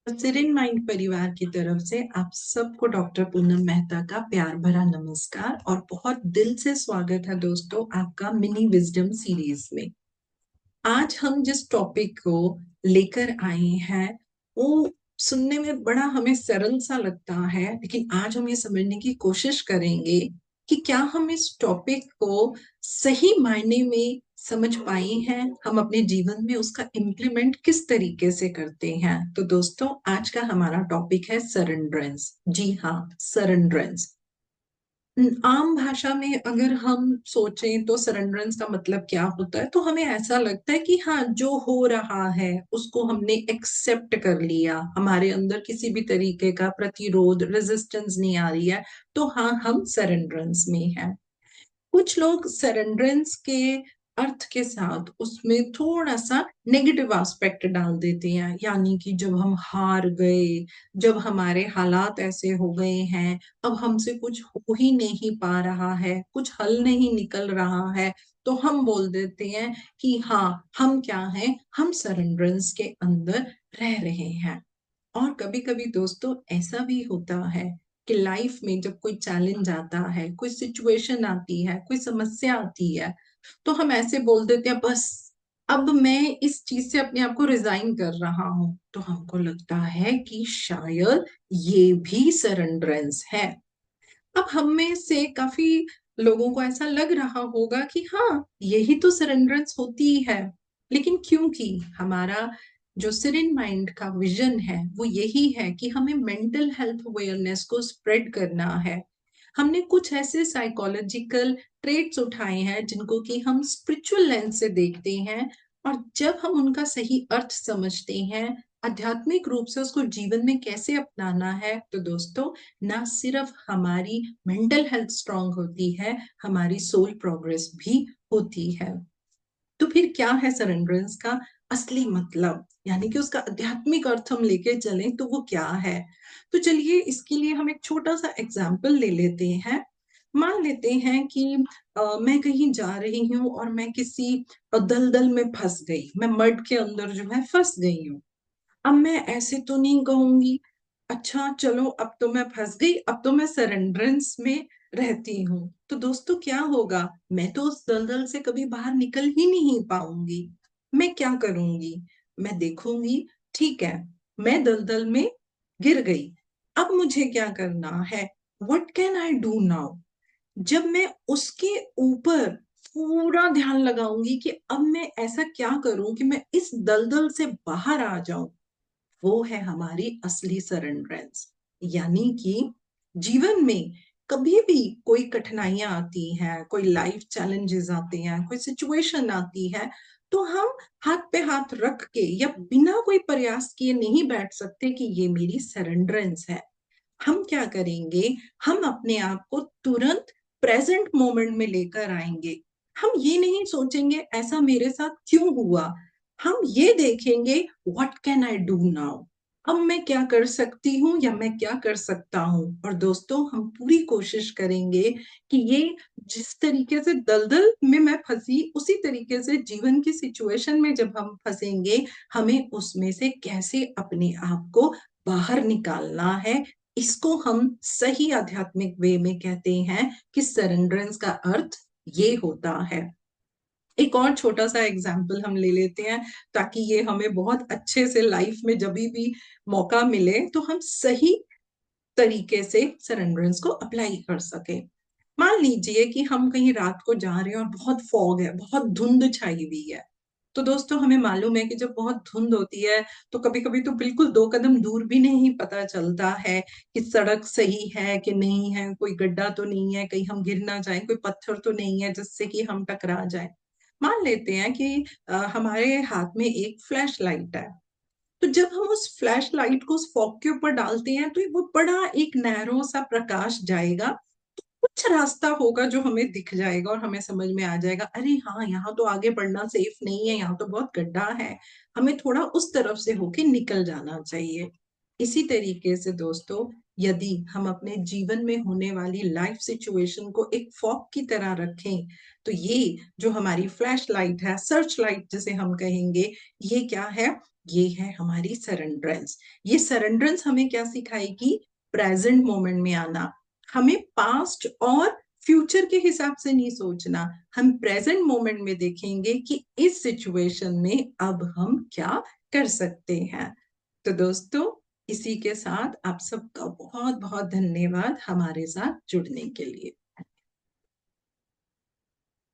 Sirin mind परिवार की तरफ से आप सबको डॉक्टर पूनम मेहता का प्यार भरा नमस्कार और बहुत दिल से स्वागत है दोस्तों आपका मिनी विजडम सीरीज में। आज हम जिस टॉपिक को लेकर आए हैं वो सुनने में बड़ा हमें सरल सा लगता है, लेकिन आज हम ये समझने की कोशिश करेंगे कि क्या हम इस टॉपिक को सही मायने में समझ पाए हैं, हम अपने जीवन में उसका इम्प्लीमेंट किस तरीके से करते हैं। तो दोस्तों आज का हमारा टॉपिक है सरेंड्रेंस। जी हाँ, सरेंड्रेंस। आम भाषा में अगर हम सोचें तो सरेंडरेंस का मतलब क्या होता है, तो हमें ऐसा लगता है कि हाँ, जो हो रहा है उसको हमने एक्सेप्ट कर लिया, हमारे अंदर किसी भी तरीके का प्रतिरोध रेजिस्टेंस नहीं आ रही है, तो हाँ, हम सरेंडरेंस में हैं। कुछ लोग सरेंडरेंस के अर्थ के साथ उसमें थोड़ा सा नेगेटिव एस्पेक्ट डाल देते हैं, यानी कि जब हम हार गए, जब हमारे हालात ऐसे हो गए हैं, अब हमसे कुछ हो ही नहीं पा रहा है, कुछ हल नहीं निकल रहा है, तो हम बोल देते हैं कि हाँ, हम क्या हैं, हम सरेंडरेंस के अंदर रह रहे हैं। और कभी कभी दोस्तों ऐसा भी होता है कि लाइफ में जब कोई चैलेंज आता है, कोई सिचुएशन आती है, कोई समस्या आती है, तो हम ऐसे बोल देते हैं बस अब मैं इस चीज से अपने आप को रिजाइन कर रहा हूं। तो हमको लगता है कि शायद ये भी सरेंडरेंस है। अब हम में से काफी लोगों को ऐसा लग रहा होगा कि हाँ, यही तो सरेंडरेंस होती है। लेकिन क्योंकि हमारा जो सिरिन माइंड का विजन है वो यही है कि हमें मेंटल हेल्थ अवेयरनेस को स्प्रेड करना है, हमने कुछ ऐसे साइकोलॉजिकल ट्रेट्स उठाए हैं जिनको कि हम स्पिरिचुअल लेंस से देखते हैं, और जब हम उनका सही अर्थ समझते हैं, आध्यात्मिक रूप से उसको जीवन में कैसे अपनाना है, तो दोस्तों ना सिर्फ हमारी मेंटल हेल्थ स्ट्रांग होती है, हमारी सोल प्रोग्रेस भी होती है। तो फिर क्या है सरेंडरेंस का असली मतलब, यानी कि उसका आध्यात्मिक अर्थ हम लेके चलें तो वो क्या है। तो चलिए इसके लिए हम एक छोटा सा एग्जाम्पल ले लेते हैं। मान लेते हैं कि मैं कहीं जा रही हूँ और मैं किसी दलदल में फंस गई, मैं मड के अंदर जो है फंस गई हूँ। अब मैं ऐसे तो नहीं कहूंगी अच्छा चलो अब तो मैं फंस गई, अब तो मैं सरेंडरेंस में रहती हूँ। तो दोस्तों क्या होगा, मैं तो उस दलदल से कभी बाहर निकल ही नहीं पाऊंगी। मैं क्या करूंगी, मैं देखूंगी ठीक है, मैं दलदल में गिर गई, अब मुझे क्या करना है, what can I do now. जब मैं उसके ऊपर पूरा ध्यान लगाऊंगी कि अब मैं ऐसा क्या करूं कि मैं इस दलदल से बाहर आ जाऊं, वो है हमारी असली सरेंडरेंस। यानी कि जीवन में कभी भी कोई कठिनाइयां आती हैं, कोई लाइफ चैलेंजेस आते हैं, कोई सिचुएशन आती है, तो हम हाथ पे हाथ रख के या बिना कोई प्रयास किए नहीं बैठ सकते कि ये मेरी सरेंडरेंस है। हम क्या करेंगे, हम अपने आप को तुरंत प्रेजेंट मोमेंट में लेकर आएंगे। हम ये नहीं सोचेंगे ऐसा मेरे साथ क्यों हुआ, हम ये देखेंगे what can I do now, अब मैं क्या कर सकती हूँ या मैं क्या कर सकता हूँ। और दोस्तों हम पूरी कोशिश करेंगे कि ये जिस तरीके से दलदल में मैं फंसी, उसी तरीके से जीवन की सिचुएशन में जब हम फंसेंगे, हमें उसमें से कैसे अपने आप को बाहर निकालना है। इसको हम सही आध्यात्मिक वे में कहते हैं कि सरेंडरेंस का अर्थ ये होता है। एक और छोटा सा एग्जाम्पल हम ले लेते हैं, ताकि ये हमें बहुत अच्छे से लाइफ में जब भी मौका मिले तो हम सही तरीके से सरेंडरेंस को अप्लाई कर सके। मान लीजिए कि हम कहीं रात को जा रहे हैं और बहुत फॉग है, बहुत धुंध छाई हुई है। तो दोस्तों हमें मालूम है कि जब बहुत धुंध होती है तो कभी कभी तो बिल्कुल दो कदम दूर भी नहीं पता चलता है कि सड़क सही है कि नहीं है, कोई गड्ढा तो नहीं है, कहीं हम गिर ना जाए, कोई पत्थर तो नहीं है जिससे कि हम टकरा जाए। मान लेते हैं कि हमारे हाथ में एक फ्लैश लाइट है। तो जब हम उस फ्लैश लाइट को उस फॉग के ऊपर डालते हैं तो वो बड़ा एक नैरो सा प्रकाश जाएगा, कुछ रास्ता होगा जो हमें दिख जाएगा और हमें समझ में आ जाएगा, अरे हाँ, यहाँ तो आगे बढ़ना सेफ नहीं है, यहाँ तो बहुत गड्ढा है, हमें थोड़ा उस तरफ से होके निकल जाना चाहिए। इसी तरीके से दोस्तों, यदि हम अपने जीवन में होने वाली लाइफ सिचुएशन को एक फॉग की तरह रखें, तो ये जो हमारी फ्लैश लाइट है, सर्च लाइट जिसे हम कहेंगे, ये क्या है, ये है हमारी सरेंड्रेंस। ये सरेंड्रेंस हमें क्या सिखाएगी? प्रेजेंट मोमेंट में आना। हमें पास्ट और फ्यूचर के हिसाब से नहीं सोचना, हम प्रेजेंट मोमेंट में देखेंगे कि इस सिचुएशन में अब हम क्या कर सकते हैं। तो दोस्तों, इसी के साथ आप सबका बहुत बहुत धन्यवाद हमारे साथ जुड़ने के लिए।